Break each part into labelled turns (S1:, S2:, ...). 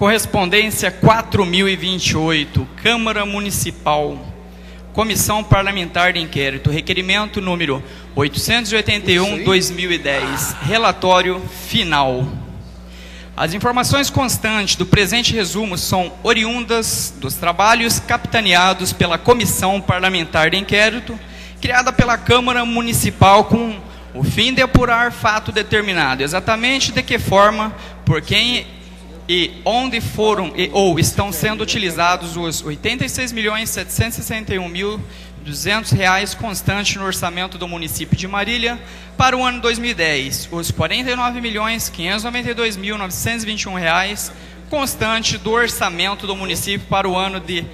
S1: Correspondência 4028, Câmara Municipal, Comissão Parlamentar de Inquérito, requerimento número 881/2010, relatório final. As informações constantes do presente resumo são oriundas dos trabalhos capitaneados pela Comissão Parlamentar de Inquérito, criada pela Câmara Municipal com o fim de apurar fato determinado, exatamente de que forma, por quem e onde foram ou estão sendo utilizados os R$ 86.761.200 constantes no orçamento do município de Marília para o ano 2010, os R$ 49.592.921 constante do orçamento do município para o ano de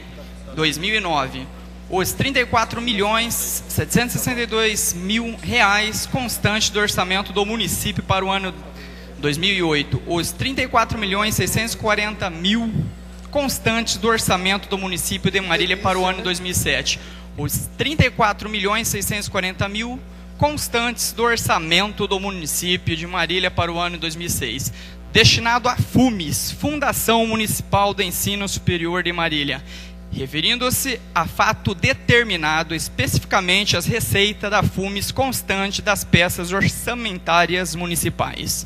S1: 2009, os R$ 34.762.000 constante do orçamento do município para o ano 2008, os R$ 34.640.000 constantes do orçamento do município de Marília para o ano 2007, os R$ 34.640.000 constantes do orçamento do município de Marília para o ano 2006, destinado a FUMES, Fundação Municipal de Ensino Superior de Marília, referindo-se a fato determinado, especificamente as receitas da FUMES constante das peças orçamentárias municipais.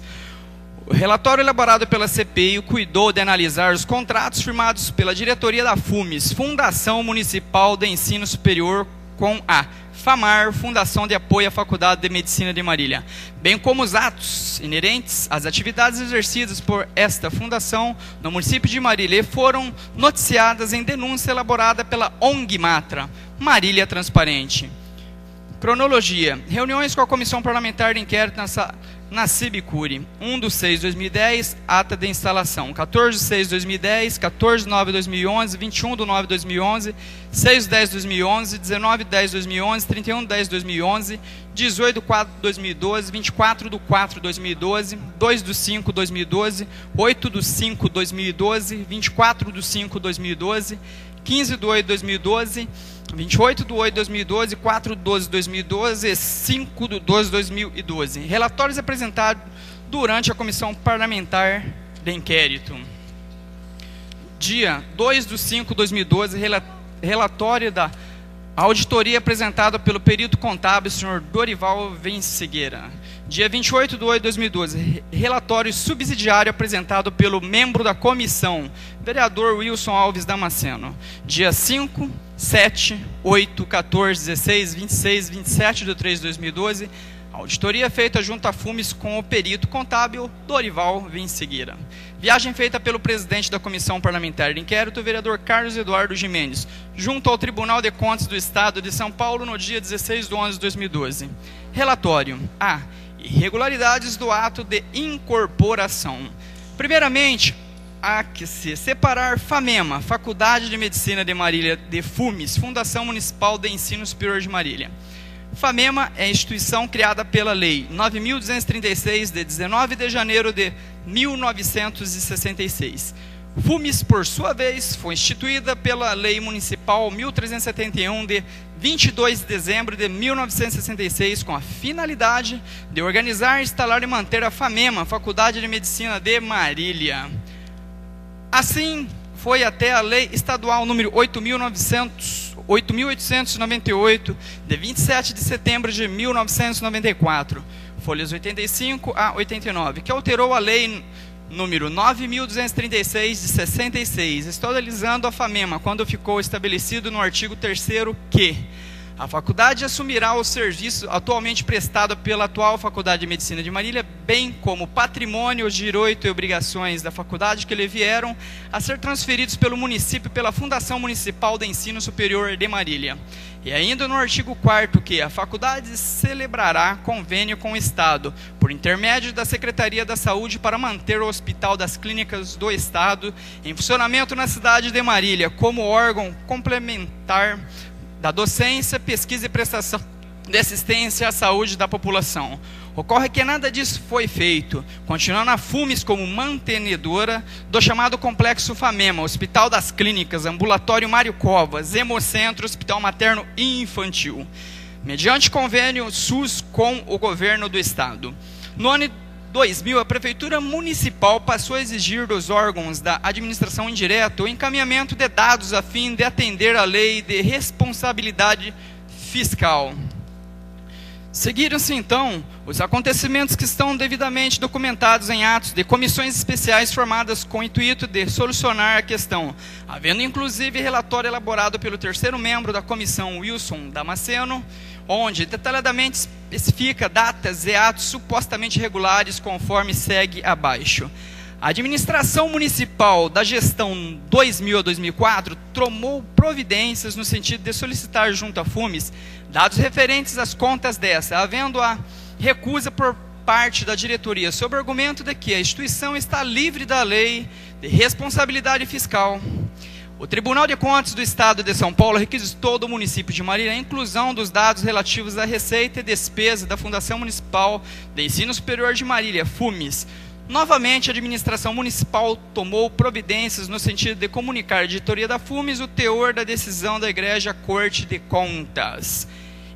S1: O relatório elaborado pela CPI cuidou de analisar os contratos firmados pela diretoria da FUMES, Fundação Municipal de Ensino Superior, com a FAMAR, Fundação de Apoio à Faculdade de Medicina de Marília, bem como os atos inerentes às atividades exercidas por esta fundação no município de Marília foram noticiadas em denúncia elaborada pela ONG Matra, Marília Transparente. Cronologia: reuniões com a Comissão Parlamentar de Inquérito na Cibicuri, 1/6/2010, ata de instalação, 14/6/2010, 14/9/2011, 21/9/2011, 6/10/2011, 19/10/2011, 31/10/2011, 18/4/2012, 24/4/2012, 2/5/2012, 8/5/2012, 24/5/2012, 15/8/2012, 28/8/2012, 4/12/2012 e 5/12/2012. Relatórios apresentados durante a Comissão Parlamentar de Inquérito. Dia 2/5/2012, relatório da auditoria apresentada pelo perito contábil, Sr. Dorival Vencegueira. Dia 28/8/2012, relatório subsidiário apresentado pelo membro da comissão, vereador Wilson Alves Damasceno. Dia 5, 7, 8, 14, 16, 26, 27 de 3 de 2012, auditoria feita junto à FUMES com o perito contábil Dorival Vencegueira. Viagem feita pelo presidente da Comissão Parlamentar de Inquérito, o vereador Carlos Eduardo Gimenez, junto ao Tribunal de Contas do Estado de São Paulo no dia 16/11/2012. Relatório: A. Irregularidades do ato de incorporação. Primeiramente, há que se separar FAMEMA, Faculdade de Medicina de Marília, de FUMES, Fundação Municipal de Ensino Superior de Marília. FAMEMA é a instituição criada pela Lei 9.236, de 19 de janeiro de 1966. FUMES, por sua vez, foi instituída pela Lei Municipal 1371, de 22 de dezembro de 1966, com a finalidade de organizar, instalar e manter a FAMEMA, Faculdade de Medicina de Marília. Assim, foi até a Lei Estadual número 8.898, de 27 de setembro de 1994, folhas 85 a 89, que alterou a Lei número 9.236, de 66, estadualizando a FAMEMA, quando ficou estabelecido no artigo 3º que a faculdade assumirá o serviço atualmente prestado pela atual Faculdade de Medicina de Marília, bem como patrimônio, direitos e obrigações da faculdade que lhe vieram a ser transferidos pelo município pela Fundação Municipal de Ensino Superior de Marília. E ainda no artigo 4º que a faculdade celebrará convênio com o Estado, por intermédio da Secretaria da Saúde, para manter o Hospital das Clínicas do Estado em funcionamento na cidade de Marília, como órgão complementar da docência, pesquisa e prestação de assistência à saúde da população. Ocorre que nada disso foi feito, continuando a FUMES como mantenedora do chamado Complexo FAMEMA, Hospital das Clínicas, Ambulatório Mário Covas, Hemocentro, Hospital Materno e Infantil, mediante convênio SUS com o governo do Estado. No ano 2000, a Prefeitura Municipal passou a exigir dos órgãos da administração indireta o encaminhamento de dados a fim de atender à lei de responsabilidade fiscal. Seguiram-se, então, os acontecimentos que estão devidamente documentados em atos de comissões especiais formadas com o intuito de solucionar a questão, havendo inclusive relatório elaborado pelo terceiro membro da comissão, Wilson Damasceno, onde detalhadamente especifica datas e atos supostamente irregulares, conforme segue abaixo. A administração municipal da gestão 2000 a 2004 tomou providências no sentido de solicitar junto à FUMES dados referentes às contas dessa, havendo a recusa por parte da diretoria, sob o argumento de que a instituição está livre da lei de responsabilidade fiscal. O Tribunal de Contas do Estado de São Paulo requisitou do município de Marília a inclusão dos dados relativos à receita e despesa da Fundação Municipal de Ensino Superior de Marília, FUMES. Novamente, a administração municipal tomou providências no sentido de comunicar à editoria da FUMES o teor da decisão da Igreja Corte de Contas.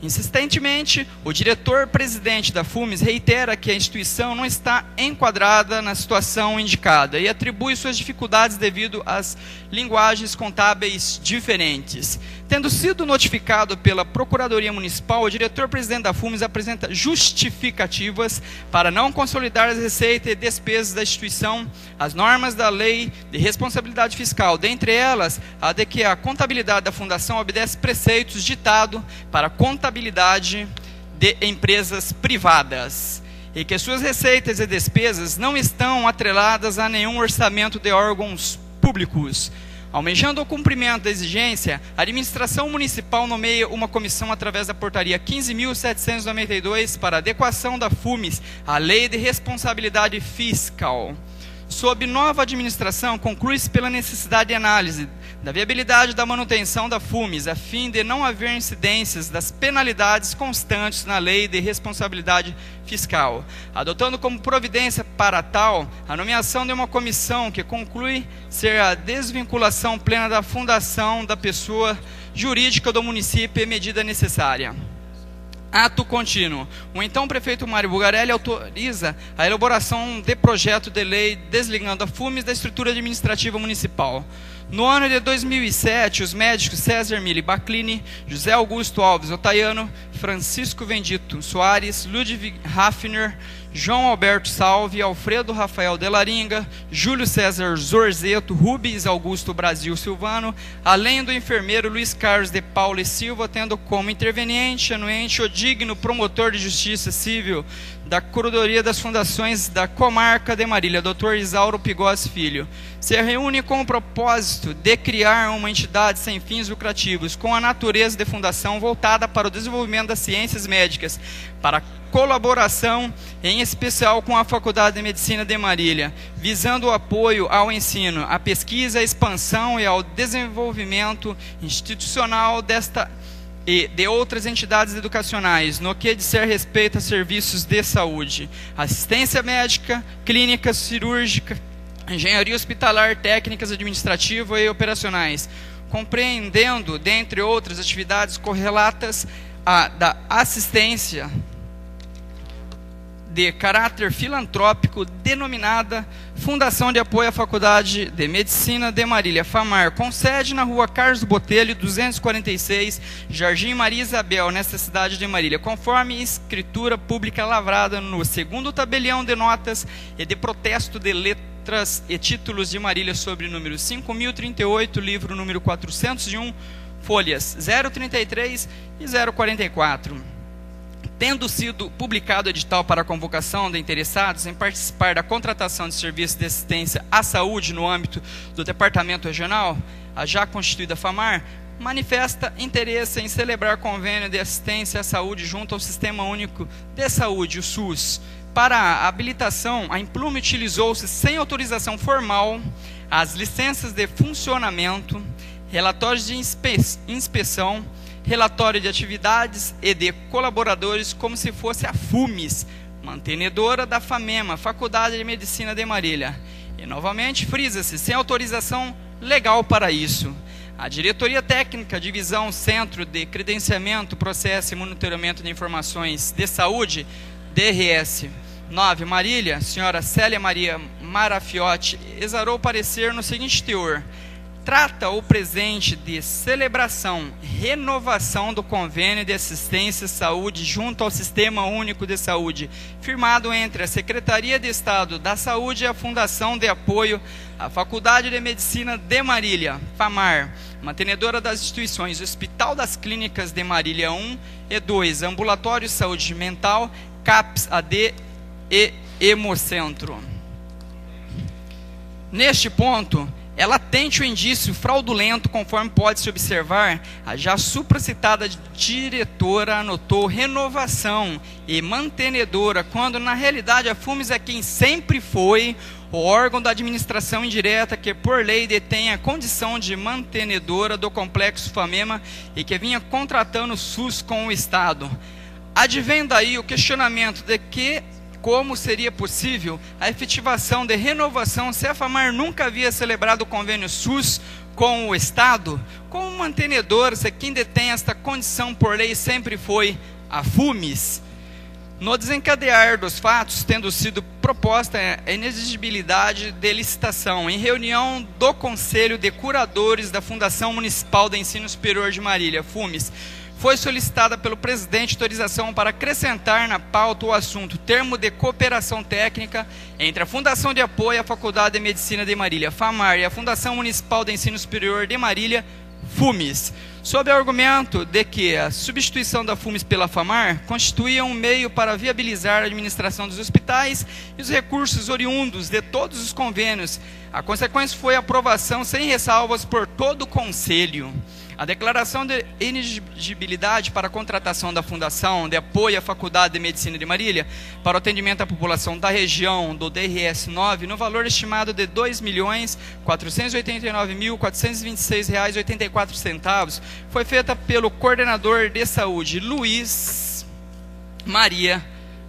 S1: Insistentemente, o diretor-presidente da FUMES reitera que a instituição não está enquadrada na situação indicada e atribui suas dificuldades devido às linguagens contábeis diferentes. Tendo sido notificado pela Procuradoria Municipal, o diretor-presidente da FUMES apresenta justificativas para não consolidar as receitas e despesas da instituição, as normas da Lei de Responsabilidade Fiscal, dentre elas a de que a contabilidade da Fundação obedece preceitos ditados para a contabilidade de empresas privadas e que suas receitas e despesas não estão atreladas a nenhum orçamento de órgãos públicos. Almejando o cumprimento da exigência, a administração municipal nomeia uma comissão através da portaria 15.792 para adequação da FUMES à Lei de Responsabilidade Fiscal. Sob nova administração, conclui-se pela necessidade de análise da viabilidade da manutenção da FUMES, a fim de não haver incidências das penalidades constantes na Lei de Responsabilidade Fiscal, adotando como providência para tal a nomeação de uma comissão que conclui ser a desvinculação plena da fundação da pessoa jurídica do município e medida necessária. Ato contínuo. O então prefeito Mário Bugarelli autoriza a elaboração de projeto de lei desligando a FUMES da estrutura administrativa municipal. No ano de 2007, os médicos César Mili Baclini, José Augusto Alves Otaiano, Francisco Vendito Soares, Ludwig Hafner, João Alberto Salve, Alfredo Rafael Delaringa, Júlio César Zorzeto, Rubens Augusto Brasil Silvano, além do enfermeiro Luiz Carlos de Paula e Silva, tendo como interveniente, anuente, o digno promotor de justiça civil da Curadoria das Fundações da Comarca de Marília, Dr. Isauro Pigós Filho. Se reúne com o propósito de criar uma entidade sem fins lucrativos, com a natureza de fundação voltada para o desenvolvimento das ciências médicas, para colaboração, em especial com a Faculdade de Medicina de Marília, visando o apoio ao ensino, à pesquisa, à expansão e ao desenvolvimento institucional desta e de outras entidades educacionais, no que dizer respeito a serviços de saúde, assistência médica, clínica cirúrgica, engenharia hospitalar, técnicas administrativas e operacionais, compreendendo, dentre outras atividades correlatas, a da assistência de caráter filantrópico denominada Fundação de Apoio à Faculdade de Medicina de Marília, FAMAR, com sede na rua Carlos Botelho, 246, Jardim Maria Isabel, nesta cidade de Marília, conforme escritura pública lavrada no 2º tabelião de notas e de protesto de letras e títulos de Marília sobre número 5038, livro número 401, folhas 033 e 044. Tendo sido publicado edital para a convocação de interessados em participar da contratação de serviços de assistência à saúde no âmbito do Departamento Regional, a já constituída FAMAR, manifesta interesse em celebrar convênio de assistência à saúde junto ao Sistema Único de Saúde, o SUS. Para a habilitação, a Implume utilizou-se sem autorização formal as licenças de funcionamento, relatórios de inspeção, relatório de atividades e de colaboradores, como se fosse a FUMES, mantenedora da FAMEMA, Faculdade de Medicina de Marília. E, novamente, frisa-se, sem autorização legal para isso. A Diretoria Técnica, Divisão Centro de Credenciamento, Processo e Monitoramento de Informações de Saúde, DRS, 9. Marília, senhora Célia Maria Marafiotti, exarou parecer no seguinte teor: trata o presente de celebração, renovação do convênio de assistência à saúde junto ao Sistema Único de Saúde, firmado entre a Secretaria de Estado da Saúde e a Fundação de Apoio à Faculdade de Medicina de Marília, FAMAR, mantenedora das instituições Hospital das Clínicas de Marília 1 e 2, Ambulatório de Saúde Mental, CAPS AD e Hemocentro. Neste ponto, é latente o indício fraudulento, conforme pode-se observar, a já supracitada diretora anotou renovação e mantenedora, quando na realidade a FUMES é quem sempre foi o órgão da administração indireta que por lei detém a condição de mantenedora do Complexo FAMEMA e que vinha contratando o SUS com o Estado. Advém daí o questionamento de que como seria possível a efetivação de renovação se a FAMAR nunca havia celebrado o convênio SUS com o Estado? Como mantenedora, se quem detém esta condição por lei sempre foi a FUMES? No desencadear dos fatos, tendo sido proposta a inexigibilidade de licitação em reunião do Conselho de Curadores da Fundação Municipal de Ensino Superior de Marília, FUMES, foi solicitada pelo presidente autorização para acrescentar na pauta o assunto termo de cooperação técnica entre a Fundação de Apoio à Faculdade de Medicina de Marília, FAMAR, e a Fundação Municipal de Ensino Superior de Marília, FUMES, sob o argumento de que a substituição da FUMES pela FAMAR constituía um meio para viabilizar a administração dos hospitais e os recursos oriundos de todos os convênios. A consequência foi a aprovação sem ressalvas por todo o Conselho. A declaração de inexigibilidade para a contratação da Fundação de Apoio à Faculdade de Medicina de Marília para o atendimento à população da região do DRS 9 no valor estimado de R$ 2.489.426,84 foi feita pelo coordenador de saúde, Luiz Maria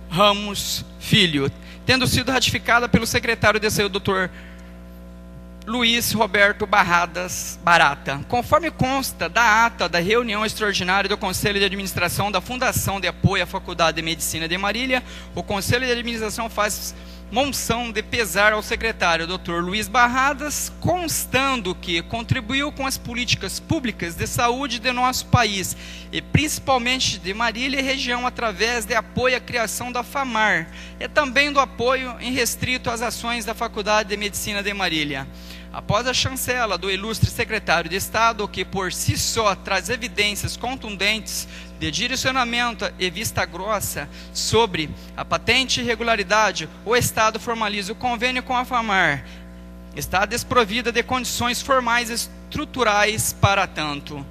S1: Ramos Filho, tendo sido ratificada pelo secretário de saúde, Dr. Luiz Roberto Barata. Conforme consta da ata da reunião extraordinária do Conselho de Administração da Fundação de Apoio à Faculdade de Medicina de Marília, o Conselho de Administração faz moção de pesar ao secretário Dr. Luiz Barradas, constando que contribuiu com as políticas públicas de saúde de nosso país, e principalmente de Marília e região, através de apoio à criação da FAMAR, e também do apoio irrestrito às ações da Faculdade de Medicina de Marília. Após a chancela do ilustre secretário de Estado, que por si só traz evidências contundentes de direcionamento e vista grossa sobre a patente irregularidade, o Estado formaliza o convênio com a FAMAR. Está desprovida de condições formais e estruturais para tanto.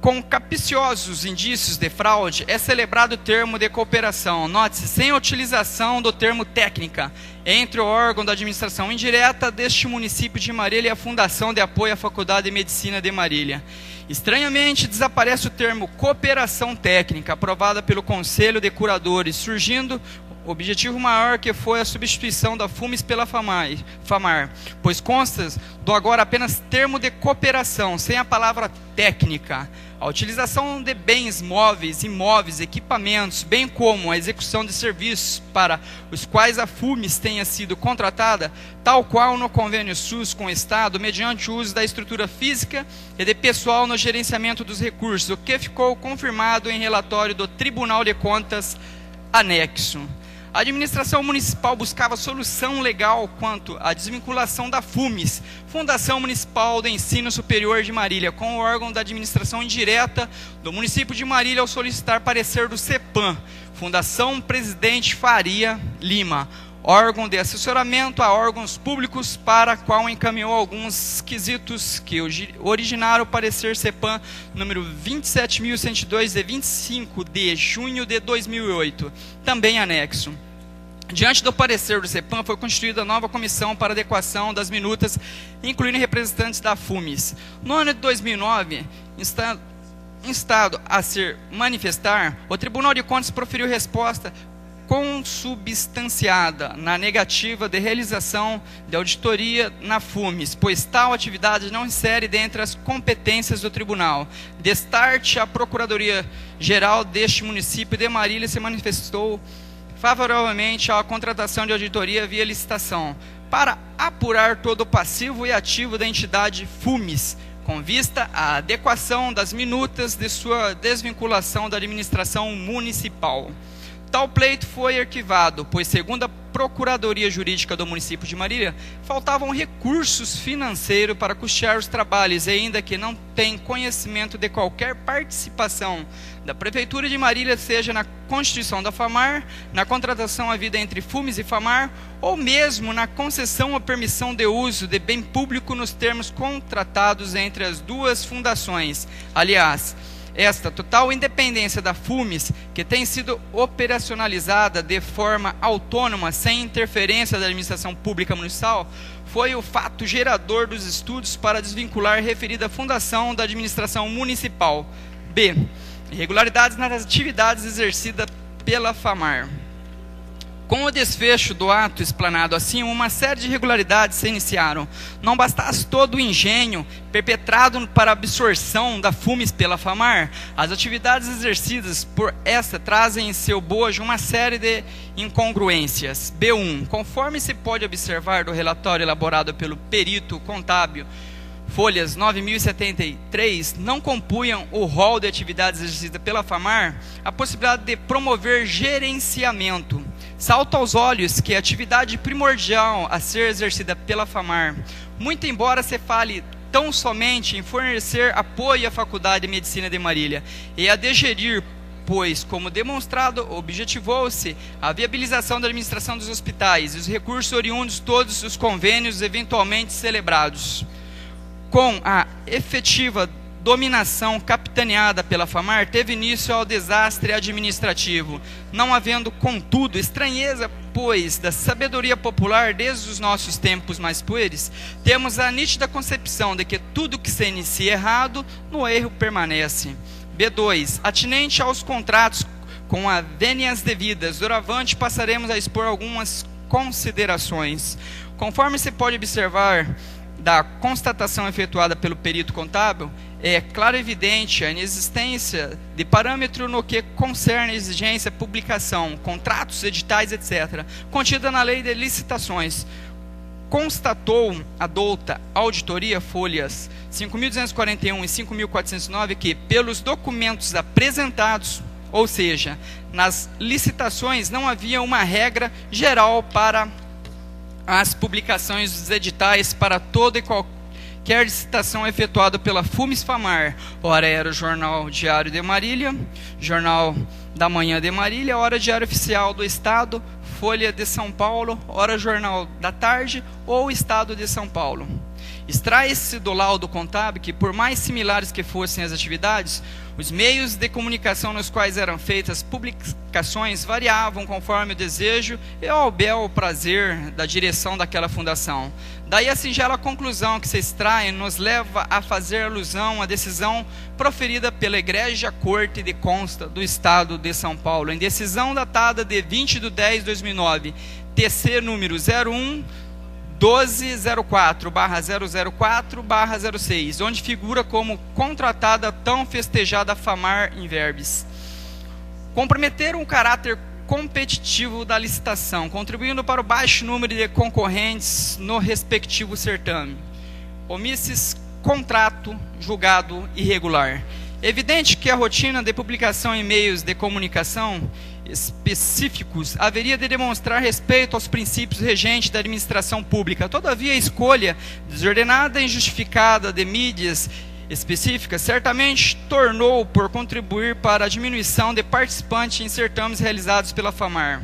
S1: Com capciosos indícios de fraude, é celebrado o termo de cooperação, note-se, sem utilização do termo técnica, entre o órgão da administração indireta deste município de Marília e a Fundação de Apoio à Faculdade de Medicina de Marília. Estranhamente, desaparece o termo cooperação técnica, aprovada pelo Conselho de Curadores, surgindo o objetivo maior, que foi a substituição da FUMES pela FAMAR, pois consta do agora apenas termo de cooperação, sem a palavra técnica. A utilização de bens móveis, imóveis, equipamentos, bem como a execução de serviços para os quais a FUMES tenha sido contratada, tal qual no convênio SUS com o Estado, mediante o uso da estrutura física e de pessoal no gerenciamento dos recursos, o que ficou confirmado em relatório do Tribunal de Contas anexo. A administração municipal buscava solução legal quanto à desvinculação da FUMES, Fundação Municipal de Ensino Superior de Marília, com o órgão da administração indireta do município de Marília, ao solicitar parecer do CEPAM, Fundação Presidente Faria Lima, órgão de assessoramento a órgãos públicos, para a qual encaminhou alguns quesitos que originaram o parecer CEPAM número 27.102 de 25 de junho de 2008, também anexo. Diante do parecer do CEPAM, foi constituída nova comissão para adequação das minutas, incluindo representantes da FUMES. No ano de 2009, instado a se manifestar, o Tribunal de Contas proferiu resposta consubstanciada na negativa de realização de auditoria na FUMES, pois tal atividade não insere dentre as competências do Tribunal. Destarte, a Procuradoria-Geral deste município de Marília se manifestou favoravelmente à contratação de auditoria via licitação, para apurar todo o passivo e ativo da entidade FUMES, com vista à adequação das minutas de sua desvinculação da administração municipal. Tal pleito foi arquivado, pois, segundo a Procuradoria Jurídica do município de Marília, faltavam recursos financeiros para custear os trabalhos, e ainda que não tem conhecimento de qualquer participação da Prefeitura de Marília, seja na constituição da FAMAR, na contratação havida entre FUMES e FAMAR, ou mesmo na concessão ou permissão de uso de bem público nos termos contratados entre as duas fundações. Aliás, esta total independência da FUMES, que tem sido operacionalizada de forma autônoma, sem interferência da administração pública municipal, foi o fato gerador dos estudos para desvincular referida fundação da administração municipal. B. Irregularidades nas atividades exercidas pela FAMAR. Com o desfecho do ato explanado acima, uma série de irregularidades se iniciaram. Não bastasse todo o engenho perpetrado para a absorção da FUMES pela FAMAR, as atividades exercidas por esta trazem em seu bojo uma série de incongruências. B1. Conforme se pode observar do relatório elaborado pelo perito contábil, folhas 9.073, não compunham o rol de atividades exercidas pela FAMAR a possibilidade de promover gerenciamento. Salta aos olhos que a atividade primordial a ser exercida pela FAMAR, muito embora se fale tão somente em fornecer apoio à Faculdade de Medicina de Marília e a de gerir, pois, como demonstrado, objetivou-se a viabilização da administração dos hospitais e os recursos oriundos todos os convênios eventualmente celebrados. Com a efetiva dominação capitaneada pela FAMAR, teve início ao desastre administrativo, não havendo, contudo, estranheza, pois, da sabedoria popular desde os nossos tempos mais pueris, temos a nítida concepção de que tudo que se inicia errado, no erro permanece. B2. Atinente aos contratos com as vênias devidas, doravante passaremos a expor algumas considerações. Conforme se pode observar da constatação efetuada pelo perito contábil, é claro e evidente a inexistência de parâmetro no que concerne a exigência, publicação, contratos, editais, etc., contida na lei de licitações. Constatou a douta auditoria, folhas 5.241 e 5.409, que, pelos documentos apresentados, ou seja, nas licitações, não havia uma regra geral para as publicações dos editais para toda e qualquer licitação efetuada pela FUMES-FAMAR. Ora era o Jornal Diário de Marília, Jornal da Manhã de Marília, ora Diário Oficial do Estado, Folha de São Paulo, ora Jornal da Tarde ou Estado de São Paulo. Extrai-se do laudo contábil que, por mais similares que fossem as atividades, os meios de comunicação nos quais eram feitas publicações variavam conforme o desejo e ao bel prazer da direção daquela fundação. Daí a singela conclusão que se extrai nos leva a fazer alusão à decisão proferida pela Egrégia Corte de Consta do Estado de São Paulo, em decisão datada de 20 de 10 de 2009, TC número 1204/004/06, onde figura como contratada tão festejada FAMAR in verbis. Comprometeram o caráter competitivo da licitação, contribuindo para o baixo número de concorrentes no respectivo certame. Omisses contrato julgado irregular. Evidente que a rotina de publicação em meios de comunicação específicos haveria de demonstrar respeito aos princípios regentes da administração pública. Todavia, a escolha desordenada e injustificada de mídias específicas certamente tornou por contribuir para a diminuição de participantes em certames realizados pela FAMAR.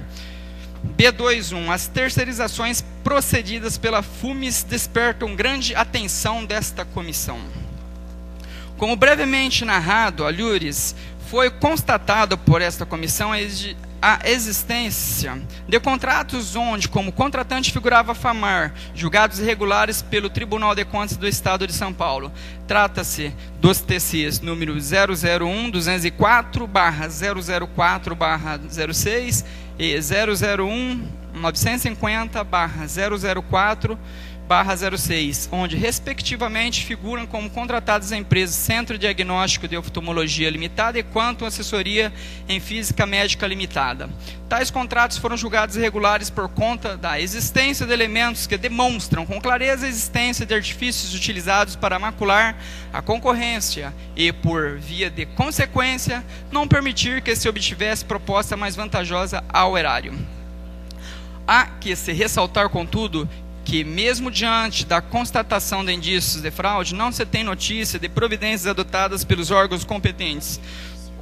S1: B2.1. As terceirizações procedidas pela FUMES despertam grande atenção desta comissão. Como brevemente narrado, alhures, foi constatado por esta comissão a existência de contratos onde, como contratante, figurava a FAMAR, julgados irregulares pelo Tribunal de Contas do Estado de São Paulo. Trata-se dos TCs número 001-204/004/06 e 001-950/004/06 2014/06, onde, respectivamente, figuram como contratadas a empresas Centro Diagnóstico de Oftalmologia Limitada e Quantum Assessoria em Física Médica Limitada. Tais contratos foram julgados irregulares por conta da existência de elementos que demonstram com clareza a existência de artifícios utilizados para macular a concorrência e, por via de consequência, não permitir que se obtivesse proposta mais vantajosa ao erário. Há que se ressaltar, contudo, que, mesmo diante da constatação de indícios de fraude, não se tem notícia de providências adotadas pelos órgãos competentes.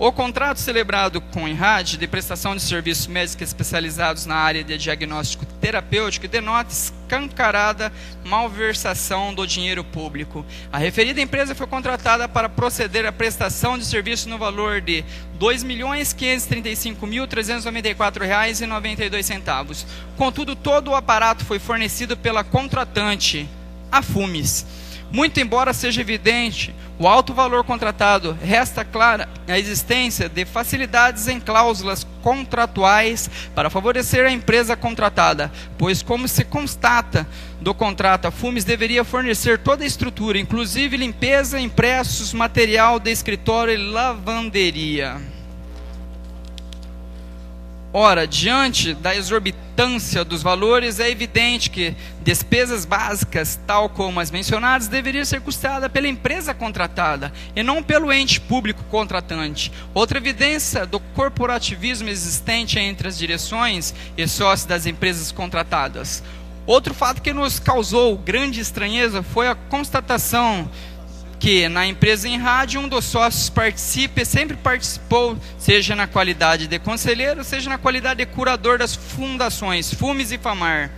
S1: O contrato celebrado com a INRAD de prestação de serviços médicos especializados na área de diagnóstico terapêutico denota escancarada malversação do dinheiro público. A referida empresa foi contratada para proceder à prestação de serviço no valor de R$ 2.535.394,92. Contudo, todo o aparato foi fornecido pela contratante, a FUMES. Muito embora seja evidente o alto valor contratado, resta clara a existência de facilidades em cláusulas contratuais para favorecer a empresa contratada, pois, como se constata do contrato, a FUMES deveria fornecer toda a estrutura, inclusive limpeza, impressos, material de escritório e lavanderia. Ora, diante da exorbitância dos valores, é evidente que despesas básicas, tal como as mencionadas, deveriam ser custeadas pela empresa contratada e não pelo ente público contratante. Outra evidência do corporativismo existente entre as direções e sócios das empresas contratadas. Outro fato que nos causou grande estranheza foi a constatação que na empresa INRAD um dos sócios sempre participou, seja na qualidade de conselheiro, seja na qualidade de curador das fundações FUMES e FAMAR.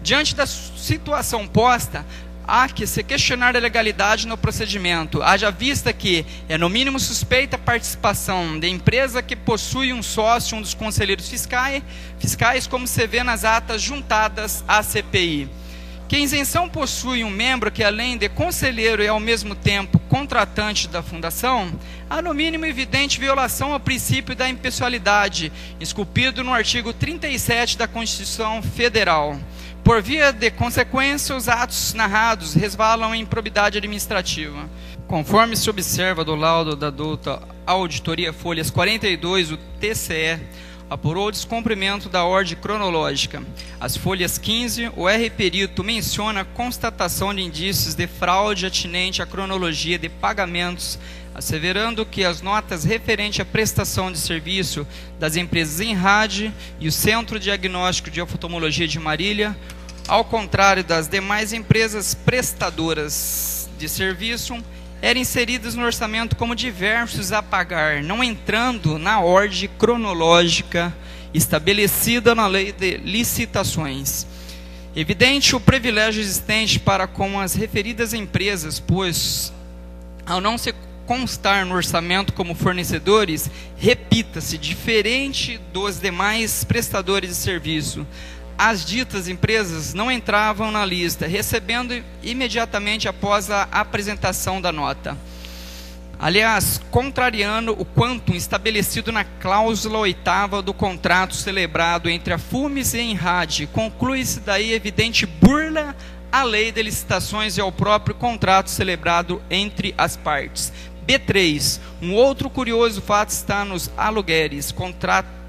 S1: Diante da situação posta, há que se questionar a legalidade no procedimento, haja vista que é no mínimo suspeita a participação de empresa que possui um sócio, um dos conselheiros fiscais, como se vê nas atas juntadas à CPI. Que a isenção possui um membro que, além de conselheiro e ao mesmo tempo contratante da fundação, há no mínimo evidente violação ao princípio da impessoalidade, esculpido no artigo 37 da Constituição Federal. Por via de consequência, os atos narrados resvalam em improbidade administrativa. Conforme se observa do laudo da douta Auditoria Folhas 42, o TCE apurou o descumprimento da ordem cronológica. As folhas 15, o R-perito menciona a constatação de indícios de fraude atinente à cronologia de pagamentos, asseverando que as notas referentes à prestação de serviço das empresas INRAD e o Centro Diagnóstico de Oftalmologia de Marília, ao contrário das demais empresas prestadoras de serviço, eram inseridas no orçamento como diversos a pagar, não entrando na ordem cronológica estabelecida na lei de licitações. Evidente o privilégio existente para com as referidas empresas, pois, ao não se constar no orçamento como fornecedores, repita-se, diferente dos demais prestadores de serviço, as ditas empresas não entravam na lista, recebendo imediatamente após a apresentação da nota. Aliás, contrariando o quantum estabelecido na cláusula 8ª do contrato celebrado entre a FUMES e a INRAD, conclui-se daí evidente burla à lei de licitações e ao próprio contrato celebrado entre as partes. B3. Um outro curioso fato está nos aluguéis contratados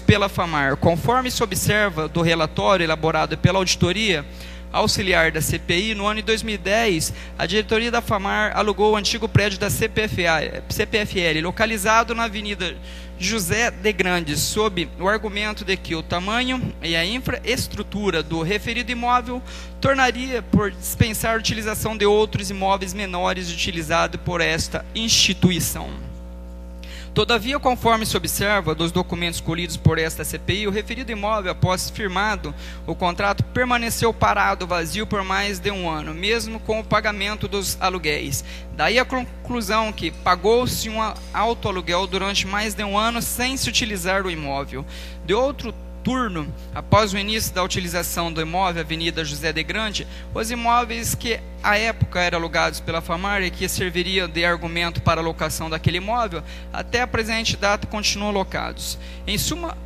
S1: pela FAMAR. Conforme se observa do relatório elaborado pela Auditoria Auxiliar da CPI, no ano de 2010, a diretoria da FAMAR alugou o antigo prédio da CPFL, localizado na Avenida José de Grandes, sob o argumento de que o tamanho e a infraestrutura do referido imóvel tornaria por dispensar a utilização de outros imóveis menores utilizados por esta instituição. Todavia, conforme se observa dos documentos colhidos por esta CPI, o referido imóvel, após firmado o contrato, permaneceu parado, vazio por mais de um ano, mesmo com o pagamento dos aluguéis. Daí a conclusão que pagou-se um alto aluguel durante mais de um ano sem se utilizar o imóvel. De outro turno, após o início da utilização do imóvel Avenida José de Grande, os imóveis que à época eram alugados pela FAMAR e que serviriam de argumento para a locação daquele imóvel, até a presente data continuam locados. Em suma,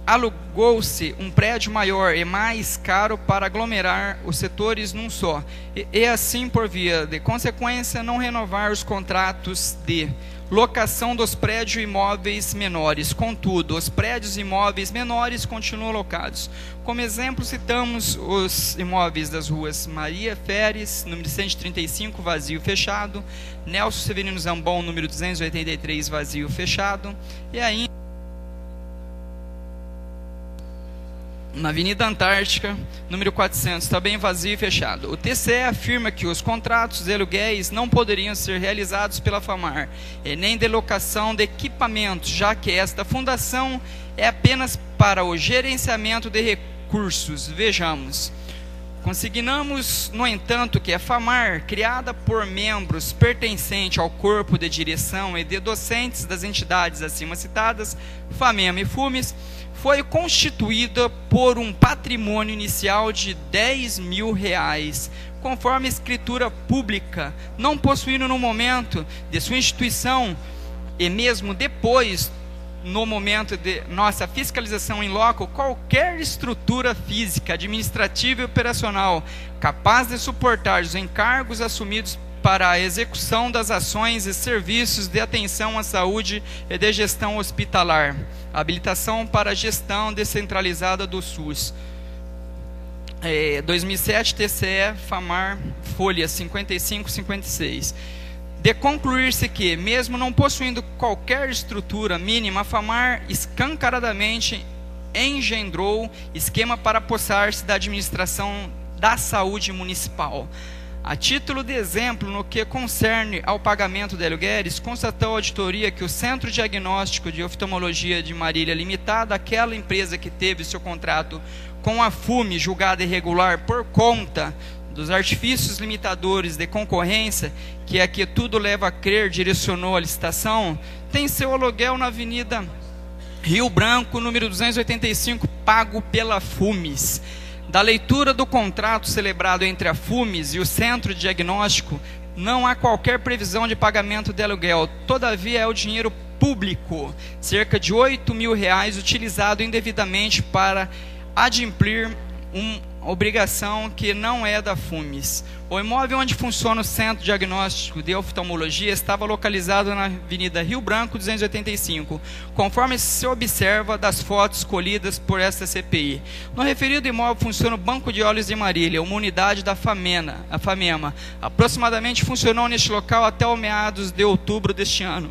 S1: alugou-se um prédio maior e mais caro para aglomerar os setores num só, e assim, por via de consequência, não renovar os contratos de locação dos prédios imóveis menores. Contudo, os prédios imóveis menores continuam locados. Como exemplo, citamos os imóveis das ruas Maria Feres, número 135, vazio fechado, Nelson Severino Zambon, número 283, vazio fechado, e ainda na Avenida Antártica, número 400, também vazio e fechado. O TCE afirma que os contratos de aluguéis não poderiam ser realizados pela FAMAR, e nem de locação de equipamentos, já que esta fundação é apenas para o gerenciamento de recursos. Vejamos. Consignamos, no entanto, que a FAMAR, criada por membros pertencentes ao corpo de direção e de docentes das entidades acima citadas, FAMEMA e FUMES, foi constituída por um patrimônio inicial de R$10 mil, conforme a escritura pública, não possuindo no momento de sua instituição e mesmo depois, no momento de nossa fiscalização em loco, qualquer estrutura física, administrativa e operacional capaz de suportar os encargos assumidos para a execução das ações e serviços de atenção à saúde e de gestão hospitalar. Habilitação para a gestão descentralizada do SUS. 2007, TCE, FAMAR, folha 55-56. De concluir-se que, mesmo não possuindo qualquer estrutura mínima, a FAMAR escancaradamente engendrou esquema para apossar-se da administração da saúde municipal. A título de exemplo, no que concerne ao pagamento de aluguéis, constatou a auditoria que o Centro Diagnóstico de Oftalmologia de Marília Limitada, aquela empresa que teve seu contrato com a FUME julgado irregular por conta dos artifícios limitadores de concorrência, que é que tudo leva a crer, direcionou a licitação, tem seu aluguel na Avenida Rio Branco, número 285, pago pela FUMES. Da leitura do contrato celebrado entre a FUMES e o Centro de Diagnóstico, não há qualquer previsão de pagamento de aluguel. Todavia, é o dinheiro público, cerca de R$8 mil, utilizado indevidamente para adimplir uma obrigação que não é da FUMES. O imóvel onde funciona o Centro Diagnóstico de Oftalmologia estava localizado na Avenida Rio Branco, 285, conforme se observa das fotos colhidas por esta CPI. No referido imóvel funciona o Banco de Olhos de Marília, uma unidade da FAMEMA. Aproximadamente funcionou neste local até o meados de outubro deste ano.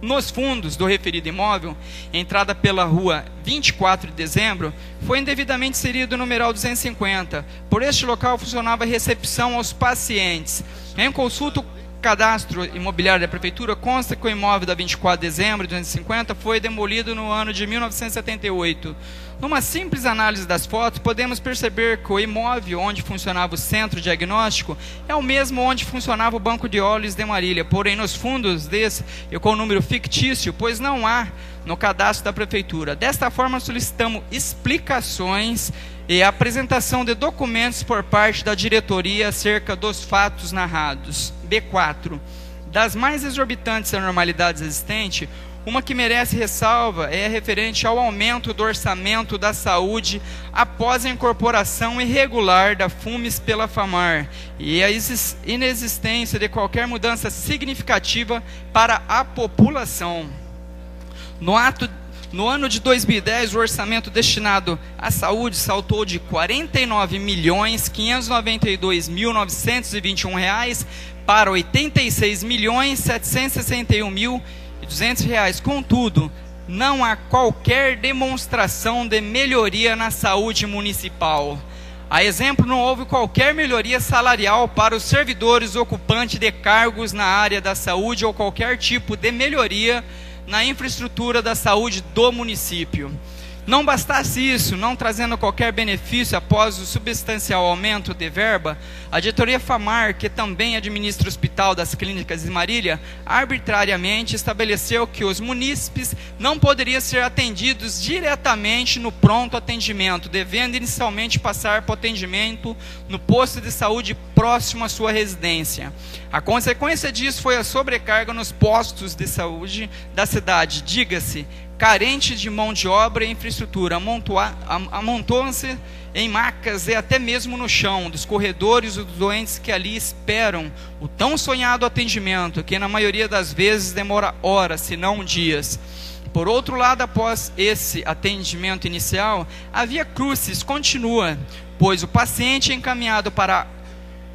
S1: Nos fundos do referido imóvel, entrada pela rua 24 de dezembro, foi indevidamente inserido o numeral 250. Por este local funcionava a recepção aos pacientes. Em consulta, o cadastro imobiliário da prefeitura consta que o imóvel da 24 de dezembro de 250 foi demolido no ano de 1978. Numa simples análise das fotos, podemos perceber que o imóvel onde funcionava o centro diagnóstico é o mesmo onde funcionava o Banco de Olhos de Marília, porém nos fundos desse e com número fictício, pois não há no cadastro da prefeitura. Desta forma, solicitamos explicações e apresentação de documentos por parte da diretoria acerca dos fatos narrados. B4. Das mais exorbitantes anormalidades existentes, uma que merece ressalva é referente ao aumento do orçamento da saúde após a incorporação irregular da FUMES pela FAMAR e a inexistência de qualquer mudança significativa para a população. No ano de 2010, o orçamento destinado à saúde saltou de R$ 49.592.921 para R$ 86.761.200. Contudo, não há qualquer demonstração de melhoria na saúde municipal. A exemplo, não houve qualquer melhoria salarial para os servidores ocupantes de cargos na área da saúde ou qualquer tipo de melhoria na infraestrutura da saúde do município. Não bastasse isso, não trazendo qualquer benefício após o substancial aumento de verba, a diretoria FAMAR, que também administra o Hospital das Clínicas de Marília, arbitrariamente estabeleceu que os munícipes não poderiam ser atendidos diretamente no pronto atendimento, devendo inicialmente passar para o atendimento no posto de saúde próximo à sua residência. A consequência disso foi a sobrecarga nos postos de saúde da cidade, diga-se, carentes de mão de obra e infraestrutura, amontoam-se em macas e até mesmo no chão dos corredores os doentes que ali esperam o tão sonhado atendimento, que na maioria das vezes demora horas, se não dias. Por outro lado, após esse atendimento inicial, a via crucis continua, pois o paciente é encaminhado para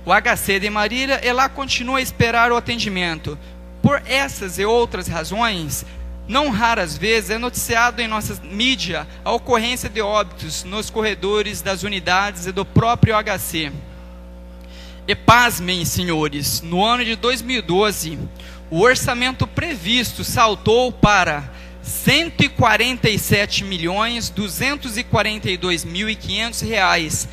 S1: o HC de Marília e lá continua a esperar o atendimento. Por essas e outras razões, não raras vezes é noticiado em nossa mídia a ocorrência de óbitos nos corredores das unidades e do próprio HC. E pasmem, senhores, no ano de 2012, o orçamento previsto saltou para R$ 147.242.500.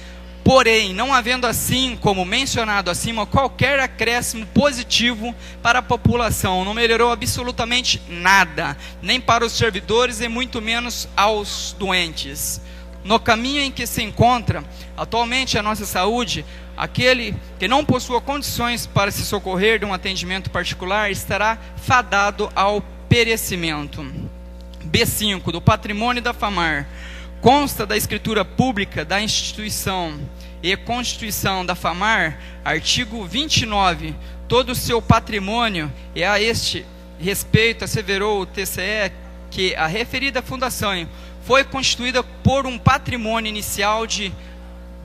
S1: Porém, não havendo assim, como mencionado acima, qualquer acréscimo positivo para a população, não melhorou absolutamente nada, nem para os servidores e muito menos aos doentes. No caminho em que se encontra atualmente a nossa saúde, aquele que não possua condições para se socorrer de um atendimento particular estará fadado ao perecimento. B5. Do patrimônio da FAMAR. Consta da escritura pública da instituição e Constituição da FAMAR, artigo 29, todo o seu patrimônio, e a este respeito asseverou o TCE que a referida fundação foi constituída por um patrimônio inicial de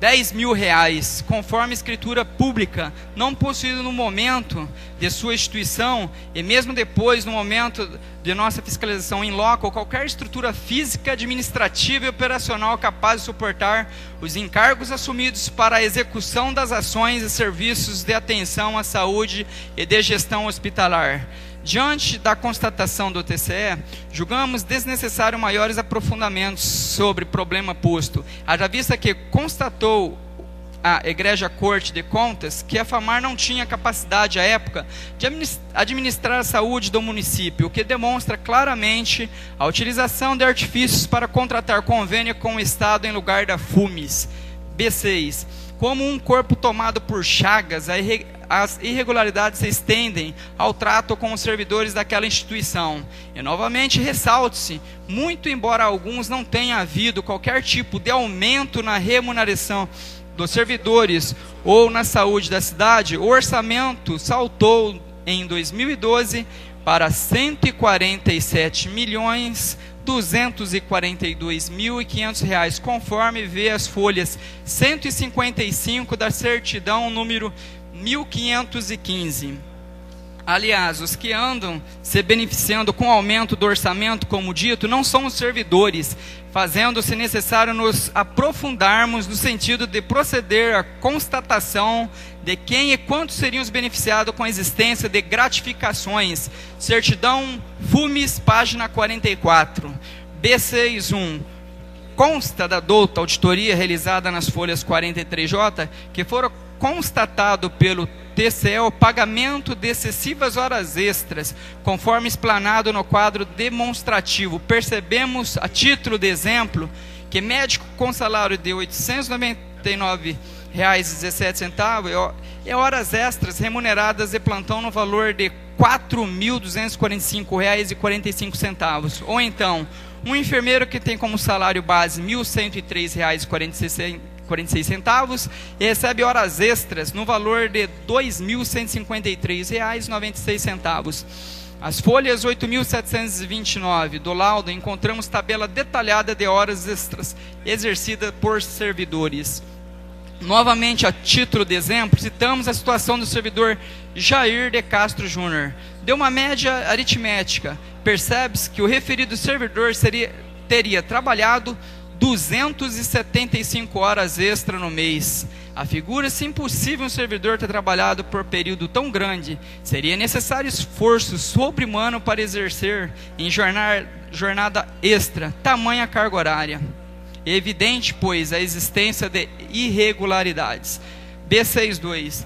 S1: R$10.000, conforme escritura pública, não possuído no momento de sua instituição e mesmo depois, no momento de nossa fiscalização em loco, qualquer estrutura física, administrativa e operacional capaz de suportar os encargos assumidos para a execução das ações e serviços de atenção à saúde e de gestão hospitalar. Diante da constatação do TCE, julgamos desnecessário maiores aprofundamentos sobre o problema posto, haja vista que constatou a Egrégia Corte de Contas que a FAMAR não tinha capacidade à época de administrar a saúde do município, o que demonstra claramente a utilização de artifícios para contratar convênio com o Estado em lugar da FUMES. B6. Como um corpo tomado por chagas, as irregularidades se estendem ao trato com os servidores daquela instituição. E novamente ressalte-se, muito embora alguns não tenha havido qualquer tipo de aumento na remuneração dos servidores ou na saúde da cidade, o orçamento saltou em 2012 para R$ 147.242.500, conforme vê as folhas 155 da certidão número 1515. Aliás, os que andam se beneficiando com o aumento do orçamento, como dito, não são os servidores, fazendo-se necessário nos aprofundarmos no sentido de proceder à constatação de quem e quantos seriam os beneficiados com a existência de gratificações. Certidão FUMES, página 44. B61. Consta da douta auditoria realizada nas folhas 43J que foram constatado pelo TCE o pagamento de excessivas horas extras, conforme explanado no quadro demonstrativo. Percebemos, a título de exemplo, que médico com salário de R$ 899,17 e horas extras remuneradas de plantão no valor de R$ 4.245,45. Ou então, um enfermeiro que tem como salário base R$ 1.103,46 e recebe horas extras no valor de R$ 2.153,96. As folhas 8.729 do laudo encontramos tabela detalhada de horas extras exercidas por servidores. Novamente, a título de exemplo, citamos a situação do servidor Jair de Castro Júnior. De uma média aritmética, percebe-se que o referido servidor teria trabalhado 275 horas extra no mês. Afigura-se impossível um servidor ter trabalhado por período tão grande. Seria necessário esforço sobre-humano para exercer em jornada extra tamanha carga horária. É evidente, pois, a existência de irregularidades. B62.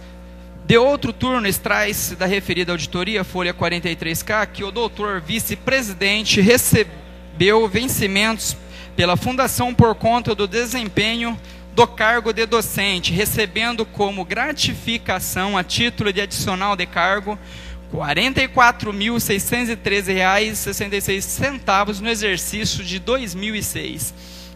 S1: De outro turno, extrai-se da referida auditoria, folha 43K, que o doutor vice-presidente recebeu vencimentos pela fundação por conta do desempenho do cargo de docente, recebendo como gratificação a título de adicional de cargo R$ 44.613,66 no exercício de 2006.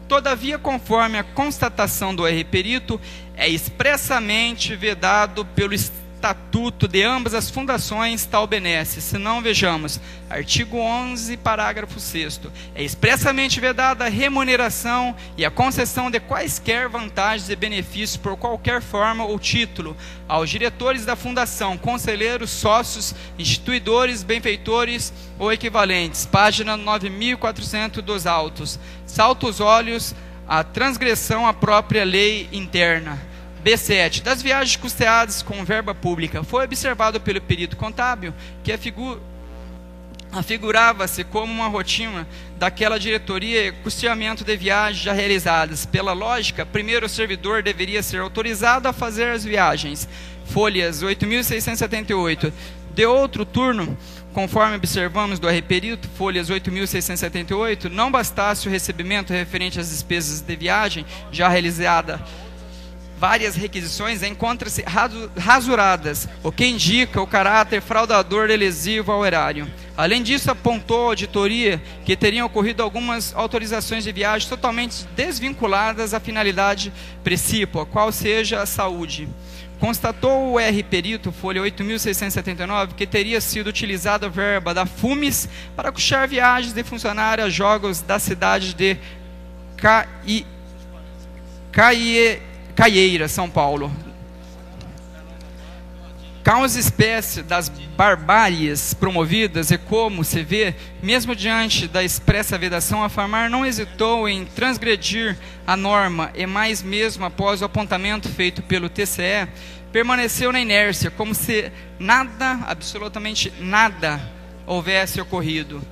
S1: Todavia, conforme a constatação do R-Perito, é expressamente vedado pelo estatuto de ambas as fundações tal benesse. Se não, vejamos, artigo 11, parágrafo 6º. É expressamente vedada a remuneração e a concessão de quaisquer vantagens e benefícios por qualquer forma ou título aos diretores da fundação, conselheiros, sócios, instituidores, benfeitores ou equivalentes. Página 9.400 dos autos. Salta os olhos a transgressão à própria lei interna. B7. Das viagens custeadas com verba pública, foi observado pelo perito contábil que afigurava-se como uma rotina daquela diretoria custeamento de viagens já realizadas. Pela lógica, primeiro o servidor deveria ser autorizado a fazer as viagens. Folhas 8.678. De outro turno, conforme observamos do R-Perito, folhas 8.678, não bastasse o recebimento referente às despesas de viagem já realizada, várias requisições encontram-se rasuradas, o que indica o caráter fraudador e lesivo ao erário. Além disso, apontou a auditoria que teriam ocorrido algumas autorizações de viagem totalmente desvinculadas à finalidade precípua, qual seja a saúde. Constatou o R-Perito, folha 8.679, que teria sido utilizada a verba da FUMES para custear viagens de funcionários a jogos da cidade de Caieira, São Paulo. Causa espécie das barbáries promovidas e, como se vê, mesmo diante da expressa vedação, a FAMAR não hesitou em transgredir a norma e, mais mesmo após o apontamento feito pelo TCE, permaneceu na inércia, como se nada, absolutamente nada, houvesse ocorrido.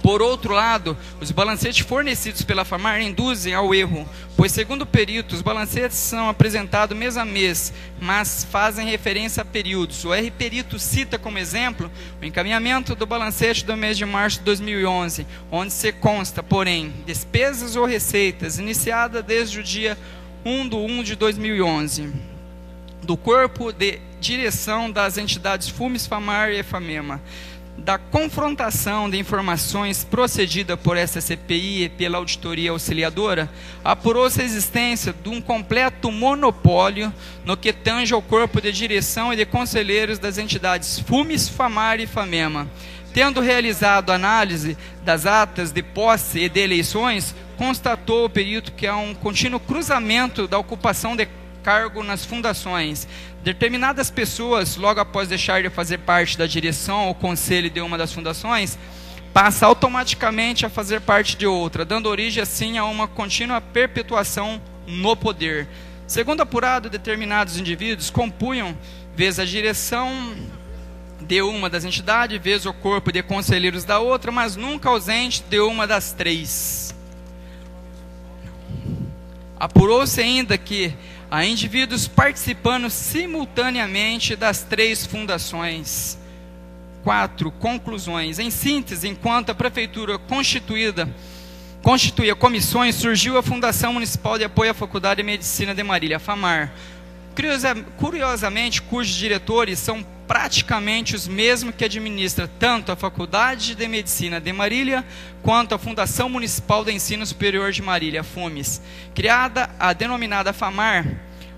S1: Por outro lado, os balancetes fornecidos pela FAMAR induzem ao erro, pois, segundo o perito, os balancetes são apresentados mês a mês, mas fazem referência a períodos. O R-Perito cita como exemplo o encaminhamento do balancete do mês de março de 2011, onde se consta, porém, despesas ou receitas iniciadas desde o dia 1/1 de 2011, do corpo de direção das entidades FUMES, FAMAR e FAMEMA. Da confrontação de informações procedida por essa CPI e pela auditoria auxiliadora, apurou-se a existência de um completo monopólio no que tange ao corpo de direção e de conselheiros das entidades FUMES, FAMAR e FAMEMA. Tendo realizado análise das atas de posse e de eleições, constatou o perito que há um contínuo cruzamento da ocupação de cargo nas fundações. Determinadas pessoas, logo após deixar de fazer parte da direção ou conselho de uma das fundações, passa automaticamente a fazer parte de outra, dando origem assim a uma contínua perpetuação no poder. Segundo apurado, determinados indivíduos compunham, vez a direção de uma das entidades, vez o corpo de conselheiros da outra, mas nunca ausente de uma das três. Apurou-se ainda que há indivíduos participando simultaneamente das três fundações. 4. Conclusões. Em síntese, enquanto a Prefeitura constituía comissões, surgiu a Fundação Municipal de Apoio à Faculdade de Medicina de Marília, FAMAR. Curiosamente, cujos diretores são praticamente os mesmos que administra tanto a Faculdade de Medicina de Marília quanto a Fundação Municipal de Ensino Superior de Marília, FUMES. Criada a denominada FAMAR,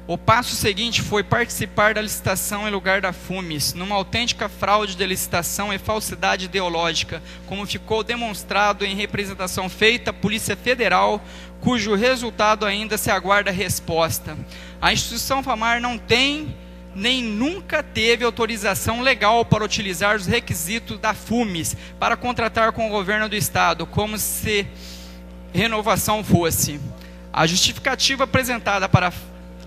S1: o passo seguinte foi participar da licitação em lugar da FUMES, numa autêntica fraude de licitação e falsidade ideológica, como ficou demonstrado em representação feita à Polícia Federal, cujo resultado ainda se aguarda resposta. A instituição FAMAR não tem nem nunca teve autorização legal para utilizar os requisitos da FUMES para contratar com o governo do estado, como se renovação fosse. A justificativa apresentada para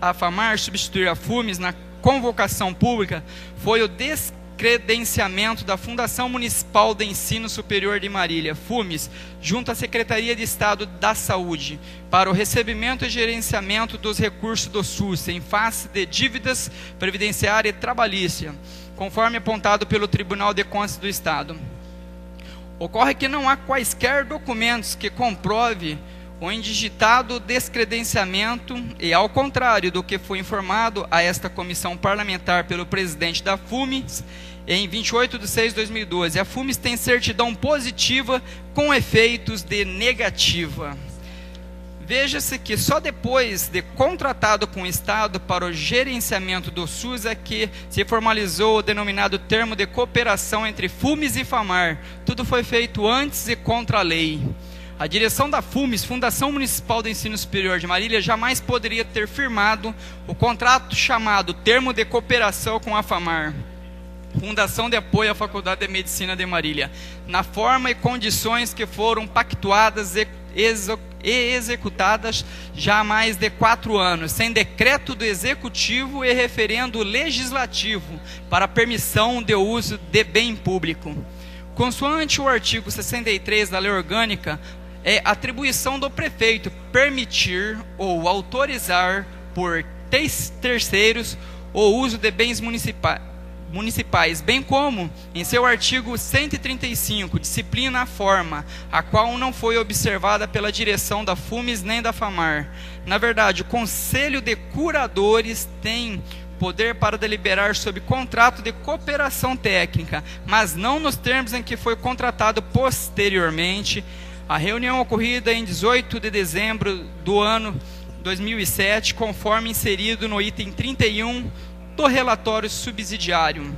S1: a FAMAR substituir a FUMES na convocação pública foi o descredenciamento da Fundação Municipal de Ensino Superior de Marília, FUMES, junto à Secretaria de Estado da Saúde, para o recebimento e gerenciamento dos recursos do SUS, em face de dívidas previdenciária e trabalhista, conforme apontado pelo Tribunal de Contas do Estado. Ocorre que não há quaisquer documentos que comprove o indigitado descredenciamento e, ao contrário do que foi informado a esta comissão parlamentar pelo presidente da FUMES, em 28 de 6 de 2012, a FUMES tem certidão positiva com efeitos de negativa. Veja-se que só depois de contratado com o Estado para o gerenciamento do SUS é que se formalizou o denominado termo de cooperação entre FUMES e FAMAR. Tudo foi feito antes e contra a lei. A direção da FUMES, Fundação Municipal do Ensino Superior de Marília, jamais poderia ter firmado o contrato chamado Termo de Cooperação com a FAMAR, Fundação de Apoio à Faculdade de Medicina de Marília, na forma e condições que foram pactuadas e executadas já há mais de 4 anos, sem decreto do Executivo e referendo legislativo para permissão de uso de bem público. Consoante o artigo 63 da Lei Orgânica, é atribuição do prefeito permitir ou autorizar por terceiros o uso de bens municipais, bem como, em seu artigo 135, disciplina a forma, a qual não foi observada pela direção da FUMES nem da FAMAR. Na verdade, o Conselho de Curadores tem poder para deliberar sobre contrato de cooperação técnica, mas não nos termos em que foi contratado posteriormente. A reunião ocorrida em 18 de dezembro do ano 2007, conforme inserido no item 31 do relatório subsidiário.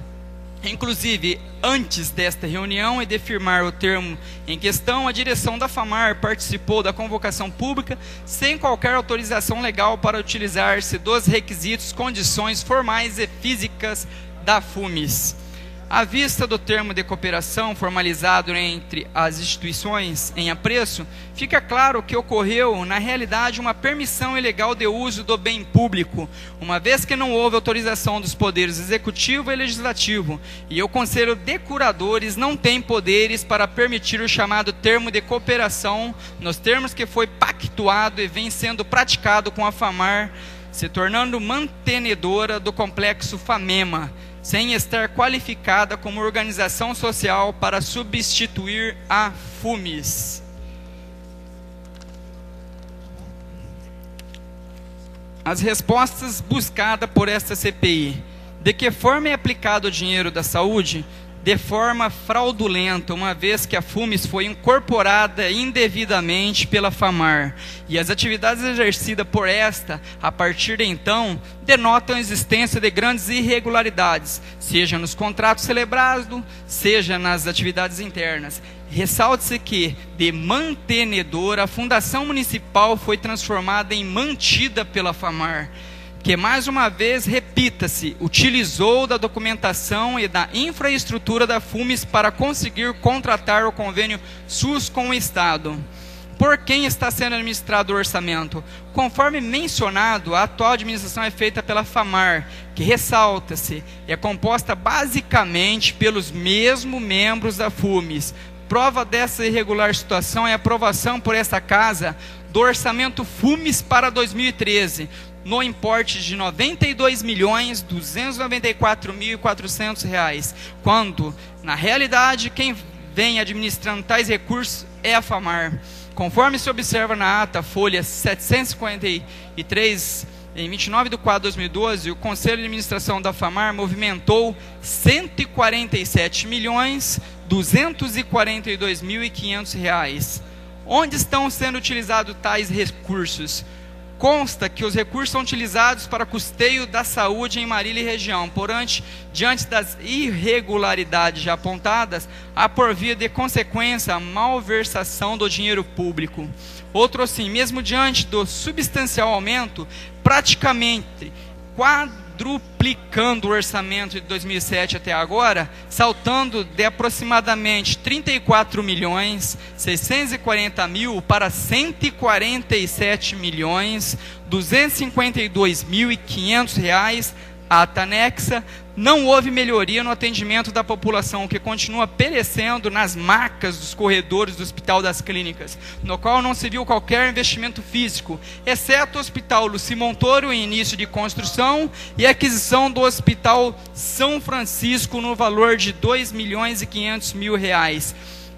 S1: Inclusive, antes desta reunião e de firmar o termo em questão, a direção da FAMAR participou da convocação pública sem qualquer autorização legal para utilizar-se dos requisitos, condições formais e físicas da FUMES. À vista do termo de cooperação formalizado entre as instituições em apreço, fica claro que ocorreu, na realidade, uma permissão ilegal de uso do bem público, uma vez que não houve autorização dos poderes executivo e legislativo, e o Conselho de Curadores não tem poderes para permitir o chamado termo de cooperação, nos termos que foi pactuado e vem sendo praticado com a FAMAR, se tornando mantenedora do complexo FAMEMA, sem estar qualificada como organização social para substituir a FUMES. As respostas buscadas por esta CPI. De que forma é aplicado o dinheiro da saúde? De forma fraudulenta, uma vez que a FUMES foi incorporada indevidamente pela FAMAR, e as atividades exercidas por esta, a partir de então, denotam a existência de grandes irregularidades, seja nos contratos celebrados, seja nas atividades internas. Ressalte-se que, de mantenedora, a Fundação Municipal foi transformada em mantida pela FAMAR, que, mais uma vez, repita-se, utilizou da documentação e da infraestrutura da FUMES para conseguir contratar o convênio SUS com o Estado. Por quem está sendo administrado o orçamento? Conforme mencionado, a atual administração é feita pela FAMAR, que, ressalta-se, é composta basicamente pelos mesmos membros da FUMES. Prova dessa irregular situação é a aprovação por esta Casa do orçamento FUMES para 2013, no importe de R$ 92.294.400, quando, na realidade, quem vem administrando tais recursos é a FAMAR. Conforme se observa na ata, folha 753, em 29 de 4 de 2012, o Conselho de Administração da FAMAR movimentou R$ 147.242.500. Onde estão sendo utilizados tais recursos? Consta que os recursos são utilizados para custeio da saúde em Marília e região, diante das irregularidades já apontadas, há por via de consequência a malversação do dinheiro público. Outro assim, mesmo diante do substancial aumento, praticamente quadruplicando o orçamento de 2007 até agora, saltando de aproximadamente 34.640.000 para 147.252.500 reais, ata anexa. Não houve melhoria no atendimento da população, que continua perecendo nas macas dos corredores do Hospital das Clínicas, no qual não se viu qualquer investimento físico, exceto o Hospital Luci Montoro, em início de construção, e aquisição do Hospital São Francisco no valor de R$ 2.500.000.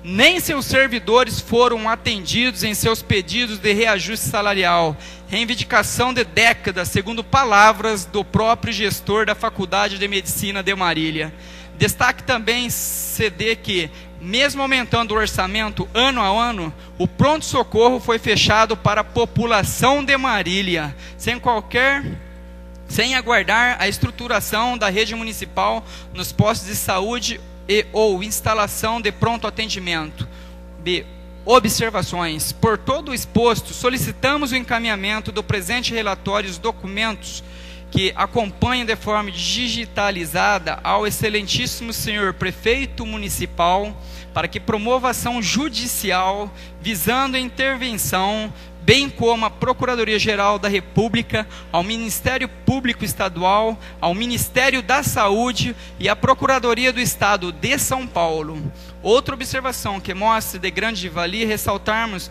S1: nem seus servidores foram atendidos em seus pedidos de reajuste salarial, reivindicação de décadas, segundo palavras do próprio gestor da Faculdade de Medicina de Marília. Destaque também CD que, mesmo aumentando o orçamento ano a ano, o pronto-socorro foi fechado para a população de Marília, sem aguardar a estruturação da rede municipal nos postos de saúde e ou instalação de pronto atendimento. B. Observações. Por todo o exposto, solicitamos o encaminhamento do presente relatório e os documentos que acompanham de forma digitalizada ao excelentíssimo senhor prefeito municipal para que promova ação judicial visando a intervenção, bem como a Procuradoria-Geral da República, ao Ministério Público Estadual, ao Ministério da Saúde e à Procuradoria do Estado de São Paulo. Outra observação que mostra de grande valia ressaltarmos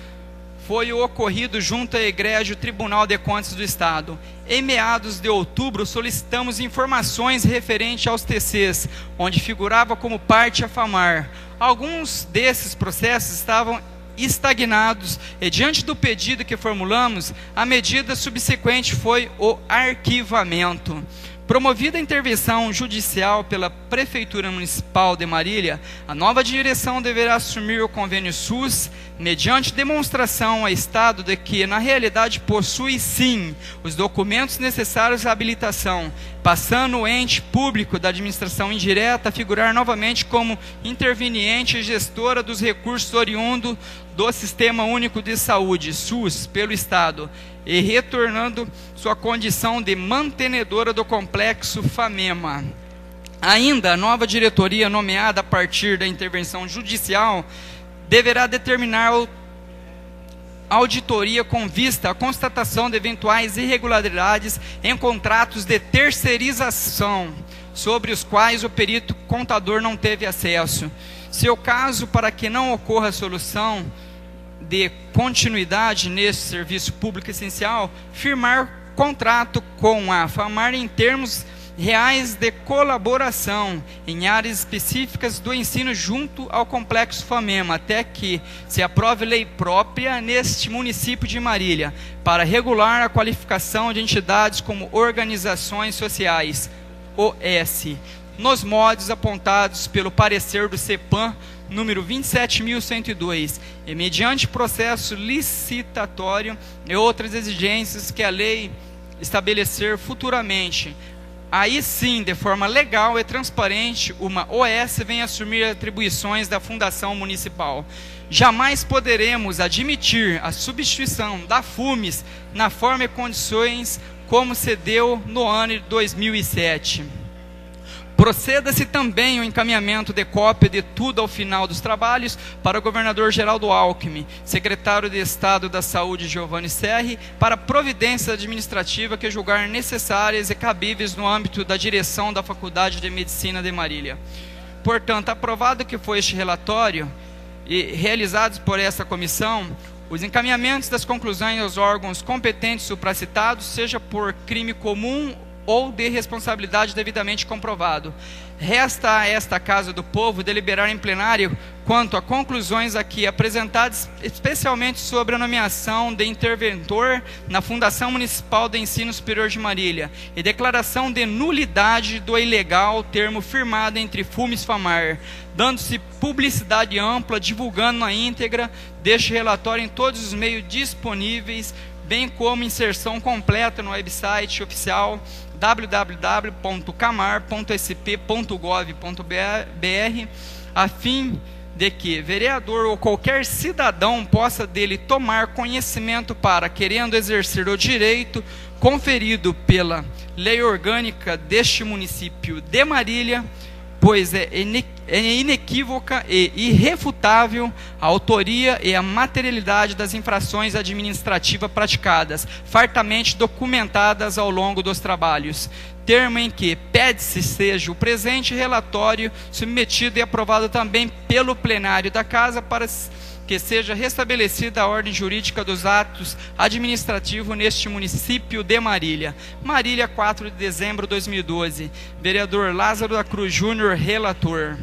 S1: foi o ocorrido junto ao egrégio Tribunal de Contas do Estado. Em meados de outubro, solicitamos informações referentes aos TCs, onde figurava como parte a FAMAR. Alguns desses processos estavam estagnados e, diante do pedido que formulamos, a medida subsequente foi o arquivamento. Promovida a intervenção judicial pela Prefeitura Municipal de Marília, a nova direção deverá assumir o convênio SUS, mediante demonstração ao Estado de que, na realidade, possui sim os documentos necessários à habilitação, passando o ente público da administração indireta a figurar novamente como interveniente e gestora dos recursos oriundos do Sistema Único de Saúde, SUS, pelo Estado, e retornando sua condição de mantenedora do complexo FAMEMA. Ainda, a nova diretoria, nomeada a partir da intervenção judicial, deverá determinar auditoria com vista à constatação de eventuais irregularidades em contratos de terceirização, sobre os quais o perito contador não teve acesso. Se o caso, para que não ocorra solução de continuidade nesse serviço público essencial, firmar contrato com a FAMAR em termos reais de colaboração em áreas específicas do ensino junto ao complexo FAMEMA, até que se aprove lei própria neste município de Marília, para regular a qualificação de entidades como organizações sociais, OS, nos modos apontados pelo parecer do CEPAM, número 27.102, e mediante processo licitatório e outras exigências que a lei estabelecer futuramente. Aí sim, de forma legal e transparente, uma OS vem assumir atribuições da Fundação Municipal. Jamais poderemos admitir a substituição da FUMES na forma e condições como se deu no ano de 2007. Proceda-se também o encaminhamento de cópia de tudo ao final dos trabalhos para o governador Geraldo Alckmin, secretário de Estado da Saúde Giovanni Serri, para providências administrativas que julgar necessárias e cabíveis no âmbito da direção da Faculdade de Medicina de Marília. Portanto, aprovado que foi este relatório e realizados por essa comissão, os encaminhamentos das conclusões aos órgãos competentes supracitados, seja por crime comum ou de responsabilidade devidamente comprovado. Resta a esta Casa do Povo deliberar em plenário quanto a conclusões aqui apresentadas, especialmente sobre a nomeação de interventor na Fundação Municipal de Ensino Superior de Marília e declaração de nulidade do ilegal termo firmado entre FUMES e FAMAR, dando-se publicidade ampla, divulgando na íntegra deste relatório em todos os meios disponíveis, bem como inserção completa no website oficial www.camar.sp.gov.br, a fim de que vereador ou qualquer cidadão possa dele tomar conhecimento para, querendo exercer o direito conferido pela lei orgânica deste município de Marília, pois é inequívoca e irrefutável a autoria e a materialidade das infrações administrativas praticadas, fartamente documentadas ao longo dos trabalhos. Termo em que pede-se seja o presente relatório submetido e aprovado também pelo plenário da Casa para que seja restabelecida a ordem jurídica dos atos administrativos neste município de Marília. Marília, 4 de dezembro de 2012. Vereador Lázaro da Cruz Júnior, relator.